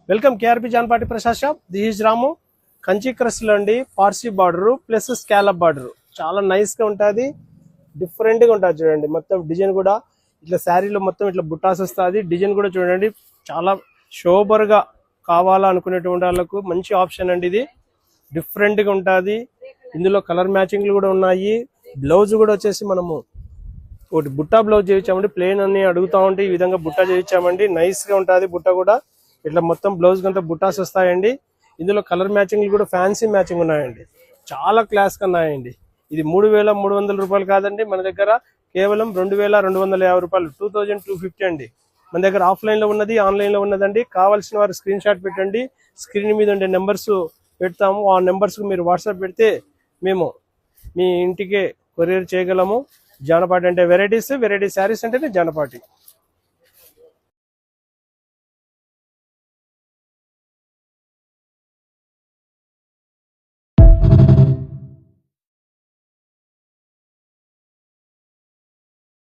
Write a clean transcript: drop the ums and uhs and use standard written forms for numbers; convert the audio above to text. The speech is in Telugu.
Welcome KRP Janpati Prasad shop. This is Ramu. Kanchi క్రస్లో అండి, Parsi border plus scallop border చాలా నైస్ గా ఉంటుంది. డిఫరెంట్ గా ఉంటుంది చూడండి. మొత్తం డిజైన్ కూడా ఇట్లా శారీలో మొత్తం ఇట్లా బుట్టాస్ వస్తుంది. డిజైన్ కూడా చూడండి చాలా షోబర్ గా కావాలా అనుకునేటువంటి వాళ్ళకు మంచి ఆప్షన్ అండి. ఇది డిఫరెంట్ గా ఉంటుంది. ఇందులో కలర్ మ్యాచింగ్లు కూడా ఉన్నాయి. బ్లౌజ్ కూడా వచ్చేసి మనము ఒకటి బుట్టా బ్లౌజ్ చేయించామండి. ప్లేన్ అని అడుగుతా ఉంటే ఈ విధంగా బుట్టా చేయించామండి. నైస్ గా ఉంటుంది బుట్ట కూడా. ఇట్లా మొత్తం బ్లౌజ్ కంతా బుట్టాస్ వస్తాయండి. ఇందులో కలర్ మ్యాచింగ్లు కూడా ఫ్యాన్సీ మ్యాచింగ్ ఉన్నాయండి. చాలా క్లాస్ గా ఉన్నాయండి. ఇది 3,300 రూపాయలు కాదండి, మన దగ్గర కేవలం 2,250 రూపాయలు, 2,250 అండి. మన దగ్గర ఆఫ్లైన్ లో ఉన్నది, ఆన్లైన్ లో ఉన్నదండి. కావాల్సిన వారు స్క్రీన్ షాట్ పెట్టండి. స్క్రీన్ మీద ఉండే నెంబర్స్ పెడతాము. ఆ నెంబర్స్ కు మీరు వాట్సాప్ పెడితే మేము మీ ఇంటికే కొరియర్ చేయగలము. జానపాటి అంటే వెరైటీస్, వెరైటీ శారీస్ అంటేనే జానపాటి.